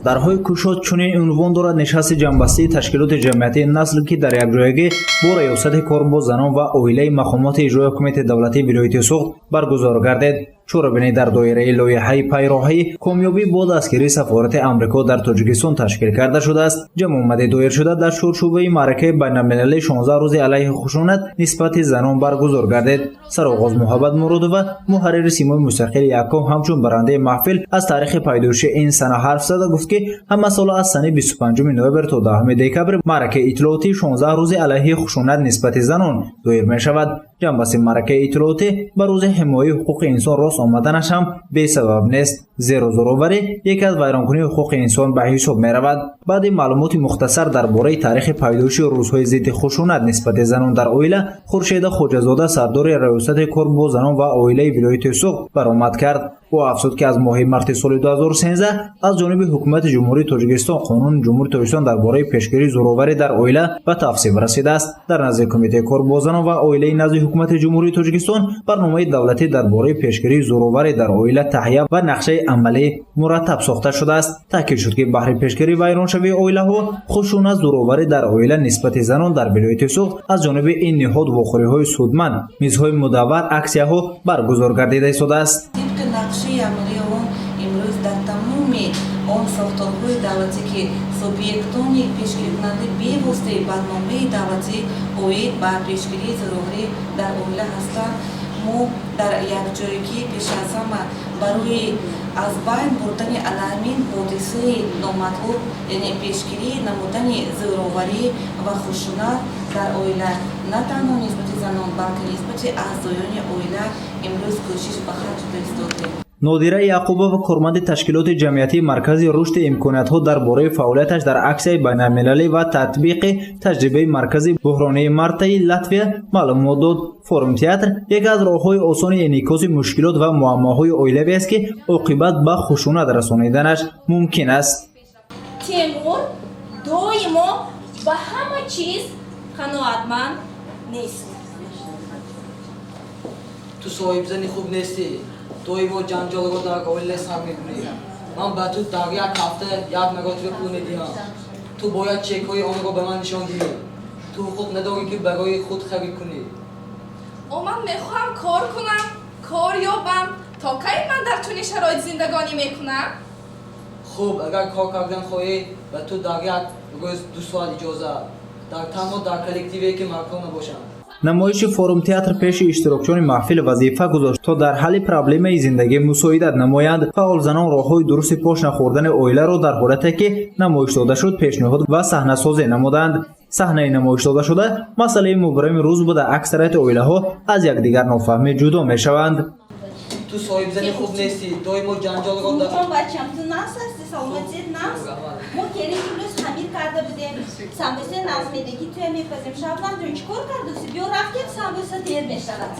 дарҳои кушод чунин унвон дорад нишасти ҷамъбастии ташкилоти ҷамъиятии насль ки дар якҷоягӣ бо раёсати кор бо занон ва оилаи мақомоти иҷрои ҳукумати давлатии вилояти суғд баргузор гардед. чорабинӣ дар доираи лоиҳаи пайроҳӣ комёбӣ бо дастгирии сафорати амрико дар тоҷикистон ташкил карда шудааст. ҷамъомади доир шуда дар чорчӯбаи маъракаи байналмилалии 16 рӯзи алайҳи хушунат нисбати занон баргузор гардед. Сароғоз муҳаббат муродова, муҳаррири симои мустақили якум, ҳамчун барандаи маҳфил аз таърихи пайдоиши ин сана ҳарф зада гуфт ки ҳама сола аз сани 25 ноябр то 10 декабр маъракаи иттилоотии 16 рӯзи алайҳи хушунат нисбати занон доир мешавад. ҷанбасти маъракаи иттилоотӣ ба рӯзи ҳимояи ҳуқуқи инсон рост омаданаш ҳам бесабаб нест, зеро зӯроварӣ яке аз вайронкунии ҳуқуқи инсон ба ҳисоб меравад. баъди маълумоти мухтасар дар бораи таърихи пайдоиши рӯзҳои зидди хушунат нисбати занон дар оила, Хуршеда Хоҷазода, сардори раёсати кор бо занон ва оилаи вилояти суғд баромад кард. ӯ афзуд ки аз моҳи марти соли 2013 аз ҷониби ҳукумати ҷумҳурии Тоҷикистон қонуни ҷумҳурии Тоҷикистон дар бораи пешгирии зӯроварӣ дар оила ба тавсиб расидааст. дар назди Кумитаи кор бо занон ва оилаи назди ҳукумати ҷумҳурии Тоҷикистон барномаи давлатӣ дар бораи пешгирии зӯроварӣ дар оила таҳия ва нақшаи амалӣ мураттаб сохта шудааст. таъкид шуд ки баҳри пешгирии вайроншавии оилаҳо, хушунат, зӯроварӣ дар оила нисбати занон дар вилояти суғд аз ҷониби ин ниҳод вохӯриҳои судманд, мизҳои мудаввар, аксияҳо баргузор гардида истодааст. нақшаи амалии он имрӯз дар тамоми он сохторҳои давлатӣ ки субъектони пешгиркунанда бевоситаи барномаи давлатӣ оид ба пешгирии зӯроварӣ дар оила ҳастанд, мо дар якҷоягӣ пеш аз ҳама барои аз байн бурдани аламин ҳодисаи номатлуб, яъне пешгирӣ намудани зӯроварӣ ва хушунат дар оила на танҳо нисбати занон, балки нисбати аъзоёни оила имрӯз кӯшиш ба харҷ додем. Нодира Яқубова, корманди ташкилоти ҷамъиятии маркази рушди имкониятҳо дар бораи фаъолияташ дар аксияи байналмилалӣ ва татбиқи таҷрибаи маркази буҳронии Мартаи Латвия маълумот дод. Форум театр яке аз роҳҳои осони инъикоси мушкилот ва муаммоҳои оилавӣ аст ки оқибат ба хушунат расониданаш мумкин аст. Тимур доимо ба ҳама чиз қаноатманд нест. ту соҳибзани хуб нестӣ. доимо ҷанҷолро дар оила сар мекунӣ. ман ба ту дар як ҳафта як маротиба пул медиҳам. ту бояд чекҳои онро ба ман нишон диҳӣ. ту ҳуқуқ надорӣ ки барои худ харид кунӣ. ман мехоҳам кор кунам, кор ёбам. то кай ман дар чунин шароит зиндагонӣ мекунам? хуб, агар кор кардан хоҳӣ, ба ту дар як рӯз 2 соат иҷоза. танҳо дар коллективе ки маркор набошанд. намоиши форум театр пеши иштирокчиёни маҳфил вазифа гузошт то дар ҳалли проблемаи зиндагӣ мусоидат намоянд. фаъол занон роҳҳои дурусти пош нахӯрдани оиларо дар ҳолате ки намоиш дода шуд пешниҳод ва саҳнасозӣ намуданд. саҳнаи намоиш дода шуда масъалаи мубрами рӯз буда аксарияти оилаҳо аз якдигар нофаҳмӣ ҷудо мешаванд. ту соҳибзани хуб нестӣ. доимо ҷанҷолро дар бачам ту нас ҳасти, саломатият нас. мо келем имрӯз хамир карда будем. самбусаи назмедагӣ туя мепазем. шабнам ҷон чӣ кор кардуси? биё рафтем самбуса дер мешавад.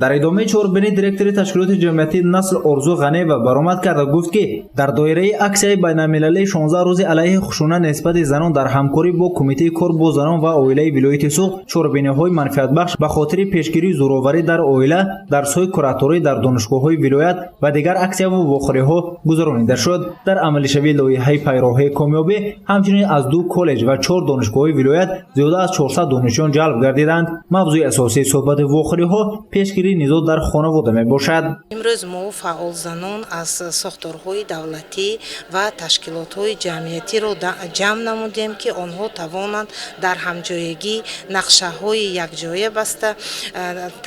дар идомаи чорабинӣ директори ташкилоти ҷамъиятии насль Орзу Ғанеева баромад карда гуфт ки дар доираи аксияи байналмилалии 16 рӯзи алайҳи хушунат нисбати занон дар ҳамкорӣ бо Кумитаи кор бо занон ва оилаи вилояти суғд чорабиниҳои манфиатбахш ба хотири пешгирии зӯроварӣ дар оила, дарсҳои кураторӣ дар донишгоҳҳои вилоят ва дигар аксияву вохӯриҳо гузаронида шуд. дар амалишавии лоиҳаи пайроҳии комёбӣ ҳамчунин аз 2 коллеҷ ва 4 донишгоҳи вилоят зиёда аз 400 донишҷӯён ҷалб гардиданд. мавзӯи асосии суҳбати вохӯриҳо пешгирии низоъ дар хонавода мебошад. имрӯз мо фаъол занон аз сохторҳои давлатӣ ва ташкилотҳои ҷамъиятиро ҷамъ намудем ки онҳо тавонанд дар ҳамҷоягӣ нақшаҳои якҷоя баста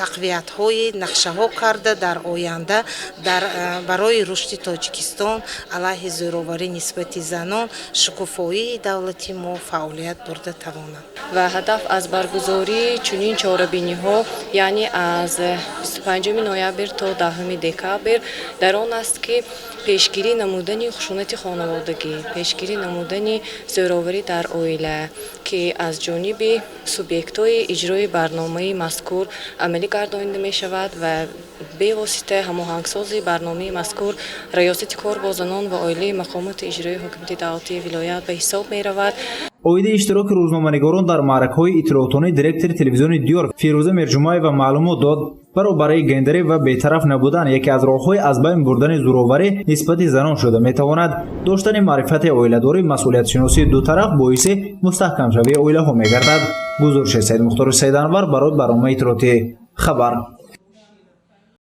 тақвиятҳои нақшаҳо карда дар оянда барои рушди Тоҷикистон алайҳи зӯроварӣ нисбати занон шукуфоии давлати мо фаъолият бурда тавонанд. ва ҳадаф аз баргузории чунин чорабиниҳо, яъне аз 25 ноябр то 10 декабр дар он аст ки пешгирӣ намудани хушунати хонаводагӣ, пешгирӣ намудани зӯроварӣ дар оила ки аз ҷониби субъектҳои иҷрои барномаи мазкур амалӣ гардонида мешавад ва бевосита ҳамоҳангсози барномаи мазкур раёсати кор бо занон ва оилаи мақомоти иҷрои ҳукумати давлати вилоят ба ҳисоб меравад. оиди иштироки рӯзноманигорон дар маъракаҳои иттилоотонии директори телевизиони Диёр Фирӯза Мирҷумаева маълумот дод, баробари гендерӣ ва бетараф набудан яке аз роҳҳои аз байн бурдани зӯроварӣ нисбати занон шуда метавонад. доштани маърифати оиладорӣ масъулиятшиносии дутараф боиси мустаҳкамшавии оилаҳо мегардад. гузориши Саид Мухтори Саиданвар барои барномаи иттилоотии Хабар.